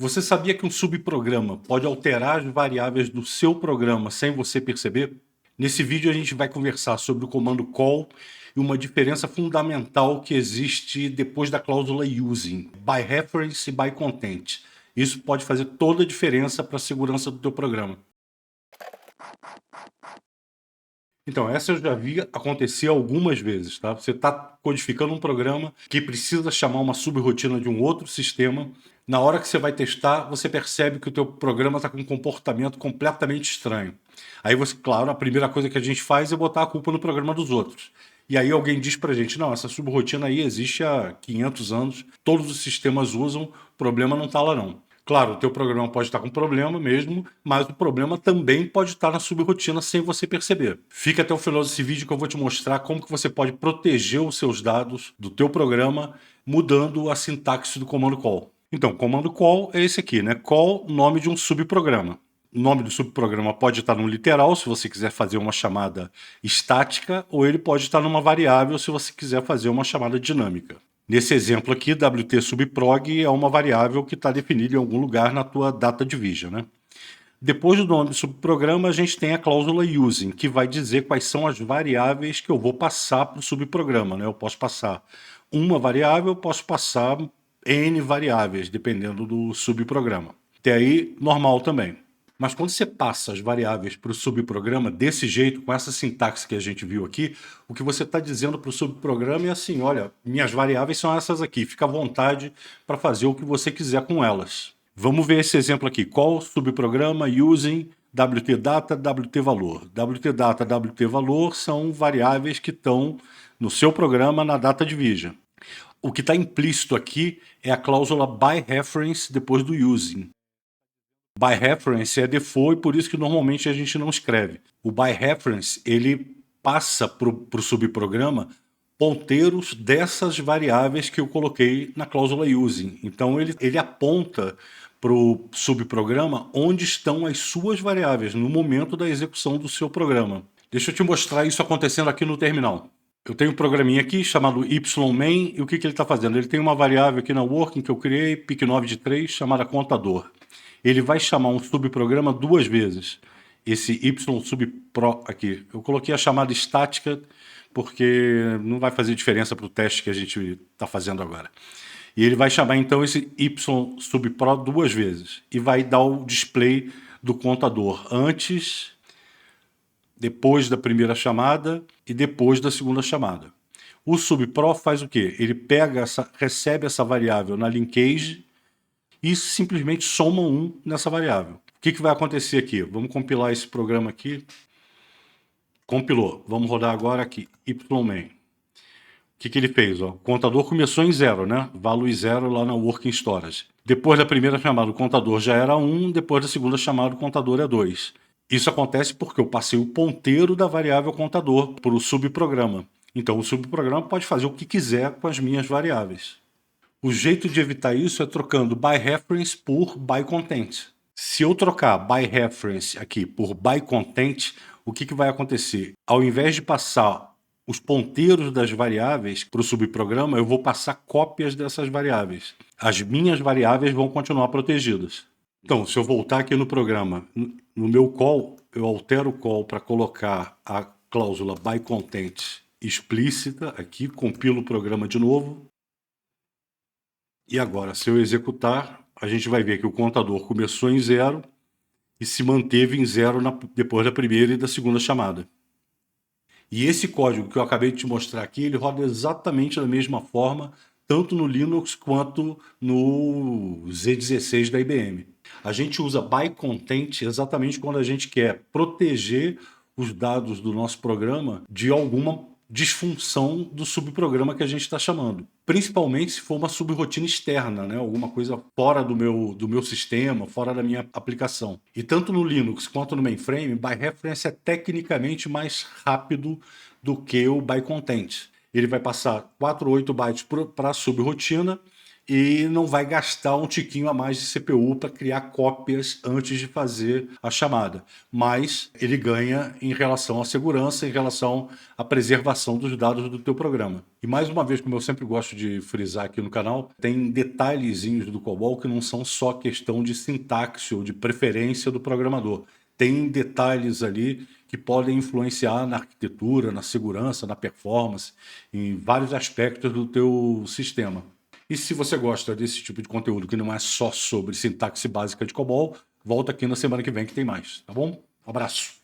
Você sabia que um subprograma pode alterar as variáveis do seu programa sem você perceber? Nesse vídeo a gente vai conversar sobre o comando call e uma diferença fundamental que existe depois da cláusula using, by reference e by content. Isso pode fazer toda a diferença para a segurança do teu programa. Então, essa eu já vi acontecer algumas vezes, tá? Você está codificando um programa que precisa chamar uma subrotina de um outro sistema. Na hora que você vai testar, você percebe que o teu programa está com um comportamento completamente estranho. Aí você, claro, a primeira coisa que a gente faz é botar a culpa no programa dos outros. E aí alguém diz pra gente, não, essa subrotina aí existe há 500 anos, todos os sistemas usam, o problema não está lá não. Claro, o teu programa pode estar com problema mesmo, mas o problema também pode estar na subrotina sem você perceber. Fica até o final desse vídeo que eu vou te mostrar como que você pode proteger os seus dados do teu programa mudando a sintaxe do comando call. Então, comando call é esse aqui, né? Call, nome de um subprograma. O nome do subprograma pode estar no literal, se você quiser fazer uma chamada estática, ou ele pode estar numa variável, se você quiser fazer uma chamada dinâmica. Nesse exemplo aqui, WT subprog é uma variável que está definida em algum lugar na tua data division, né? Depois do nome do subprograma, a gente tem a cláusula using, que vai dizer quais são as variáveis que eu vou passar para o subprograma, né? Eu posso passar uma variável, eu posso passar N variáveis, dependendo do subprograma. Até aí, normal também. Mas quando você passa as variáveis para o subprograma desse jeito, com essa sintaxe que a gente viu aqui, o que você está dizendo para o subprograma é assim, olha, minhas variáveis são essas aqui, fica à vontade para fazer o que você quiser com elas. Vamos ver esse exemplo aqui. Call subprograma using wtData, wtValor. wtData, wtValor são variáveis que estão no seu programa na data division. O que está implícito aqui é a cláusula by reference depois do using. By reference é default e por isso que normalmente a gente não escreve. O by reference, ele passa para o subprograma ponteiros dessas variáveis que eu coloquei na cláusula using. Então ele aponta para o subprograma onde estão as suas variáveis no momento da execução do seu programa. Deixa eu te mostrar isso acontecendo aqui no terminal. Eu tenho um programinha aqui chamado ymain e o que ele está fazendo? Ele tem uma variável aqui na working que eu criei, pic9 de 3, chamada contador. Ele vai chamar um subprograma duas vezes. Esse ysubpro aqui. Eu coloquei a chamada estática porque não vai fazer diferença para o teste que a gente está fazendo agora. E ele vai chamar então esse ysubpro duas vezes. E vai dar o display do contador antes, depois da primeira chamada e depois da segunda chamada. O subpro faz o quê? Ele recebe essa variável na linkage e simplesmente soma 1 nessa variável. O que vai acontecer aqui? Vamos compilar esse programa aqui. Compilou. Vamos rodar agora aqui, ymain. O que ele fez? O contador começou em 0, né? Value 0 lá na working storage. Depois da primeira chamada, o contador já era 1, depois da segunda chamada, o contador é 2. Isso acontece porque eu passei o ponteiro da variável contador para o subprograma. Então, o subprograma pode fazer o que quiser com as minhas variáveis. O jeito de evitar isso é trocando by reference por by content. Se eu trocar by reference aqui por by content, o que vai acontecer? Ao invés de passar os ponteiros das variáveis para o subprograma, eu vou passar cópias dessas variáveis. As minhas variáveis vão continuar protegidas. Então, se eu voltar aqui no programa, no meu call, eu altero o call para colocar a cláusula by content explícita aqui, compilo o programa de novo. E agora, se eu executar, a gente vai ver que o contador começou em 0 e se manteve em 0 depois da primeira e da segunda chamada. E esse código que eu acabei de te mostrar aqui, ele roda exatamente da mesma forma, tanto no Linux quanto no Z16 da IBM. A gente usa by content exatamente quando a gente quer proteger os dados do nosso programa de alguma disfunção do subprograma que a gente está chamando. Principalmente se for uma subrotina externa, né? Alguma coisa fora do meu sistema, fora da minha aplicação. E tanto no Linux quanto no mainframe, by reference é tecnicamente mais rápido do que o by content. Ele vai passar 4 ou 8 bytes para a subrotina e não vai gastar um tiquinho a mais de CPU para criar cópias antes de fazer a chamada. Mas ele ganha em relação à segurança, em relação à preservação dos dados do teu programa. E mais uma vez, como eu sempre gosto de frisar aqui no canal, tem detalhezinhos do COBOL que não são só questão de sintaxe ou de preferência do programador. Tem detalhes ali que podem influenciar na arquitetura, na segurança, na performance, em vários aspectos do teu sistema. E se você gosta desse tipo de conteúdo que não é só sobre sintaxe básica de COBOL, volta aqui na semana que vem que tem mais, tá bom? Abraço!